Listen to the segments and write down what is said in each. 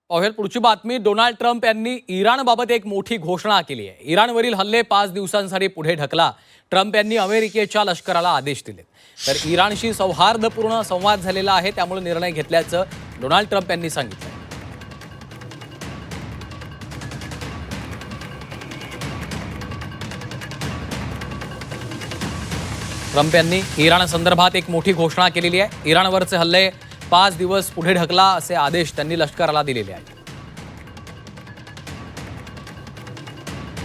पाहुयात पुढची बातमी। डोनाल्ड ट्रम्प यांनी इराणबाबत एक मोठी घोषणा केली आहे। इराणवरील हल्ले 5 दिवसांसाठी पुढे ढकला। ट्रम्प यांनी अमेरिकेच्या लष्कराला आदेश दिले। तर इराणशी सौहार्दपूर्ण संवाद झालेला आहे, त्यामुळे निर्णय घेतल्याचं डोनाल्ड ट्रम्प यांनी सांगितलं। ट्रम्प यांनी इराण संदर्भात एक मोठी घोषणा केलेली आहे। इराणवरचे हल्ले 5 दिवस पुढे ढकला असे आदेश त्यांनी लष्कराला दिलेले आहेत।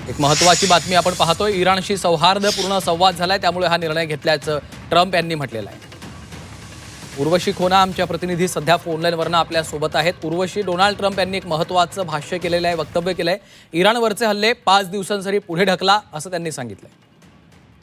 एक महत्त्वाची बातमी आपण पाहतोय। इराणशी सौहार्दपूर्ण संवाद झालाय, त्यामुळे हा निर्णय घेतल्याचं ट्रम्प यांनी म्हटलेलं आहे। उर्वशी खोना आमच्या प्रतिनिधी सध्या फोनलाईनवरनं आपल्या सोबत आहेत। उर्वशी, डोनाल्ड ट्रम्प यांनी एक महत्त्वाचं भाष्य केलेलं आहे, वक्तव्य केलंय। इराणवरचे हल्ले 5 दिवसांसाठी पुढे ढकला असं त्यांनी सांगितलंय।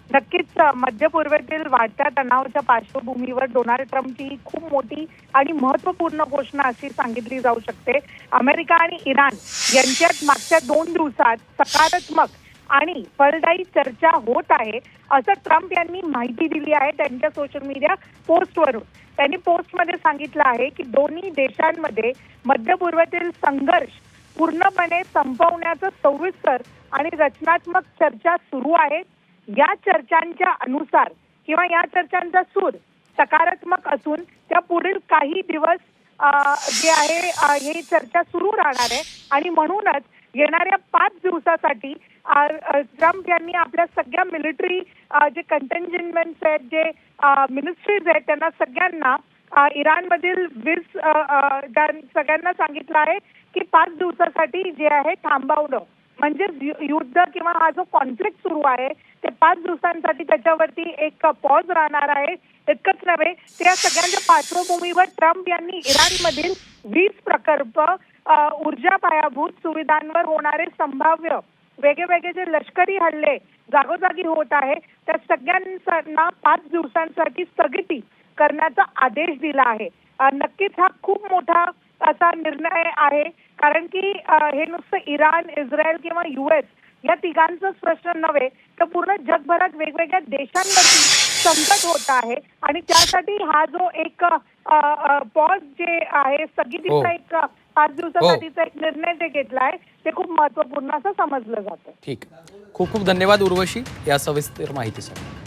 नक्कीच मध्य पूर्वेतील वाढत्या तणावाच्या पार्श्वभूमीवर डोनाल्ड ट्रम्पची खूप मोठी आणि महत्त्वपूर्ण घोषणा अशी सांगितली जाऊ शकते। अमेरिका आणि इराण यांच्यात मागच्या 2 दिवसात सकारात्मक आणि फलदायी चर्चा होत आहे असं ट्रम्प यांनी माहिती दिली आहे त्यांच्या सोशल मीडिया पोस्टवरून। त्यांनी पोस्टमध्ये सांगितलं आहे की दोन्ही देशांमध्ये मध्य पूर्वेतील संघर्ष पूर्णपणे संपवण्याचं सविस्तर आणि रचनात्मक चर्चा सुरू आहे। या चर्चांच्या अनुसार किंवा या चर्चांचा सूर सकारात्मक असून त्या पुढील काही दिवस जे आहे ही चर्चा सुरू राहणार आहे आणि म्हणूनच येणाऱ्या 5 दिवसासाठी ट्रम्प यांनी आपल्या सगळ्या मिलिटरी जे कंटेंजमेंट्स आहेत, जे मिनिस्ट्रीज आहेत, त्यांना सगळ्यांना इराणमधील सगळ्यांना सांगितलं आहे की 5 दिवसासाठी जे आहे थांबवणं, म्हणजे युद्ध किंवा हा जो कॉन्फ्लिक्ट सुरू आहे ते 5 दिवसांसाठी त्याच्यावरती एक पॉज राहणार आहे। इतकंच नव्हे, त्या सगळ्यांच्या पार्श्वभूमीवर ट्रम्प यांनी इराणमधील 20 प्रकल्प, ऊर्जा पायाभूत सुविधांवर होणारे संभाव्य वेगवेगळे जे लष्करी हल्ले जागोजागी होत आहे त्या सगळ्यांना 5 दिवसांसाठी स्थगिती करण्याचा आदेश दिला आहे। नक्कीच हा खूप मोठा असा निर्णय आहे, कारण की हे नुसतं इराण, इस्रायल किंवा US या तिघांचाच प्रश्न नव्हे, तर पूर्ण जगभरात वेगवेगळ्या देशांवरती संकट होत आहे आणि त्यासाठी हा जो एक पॉज जे आहे, स्थगितीचा एक 5 दिवसासाठीचा एक निर्णय जे घेतला आहे ते खूप महत्त्वपूर्ण असं समजलं जातं। ठीक, खूप खूप धन्यवाद उर्वशी या सविस्तर माहितीसाठी।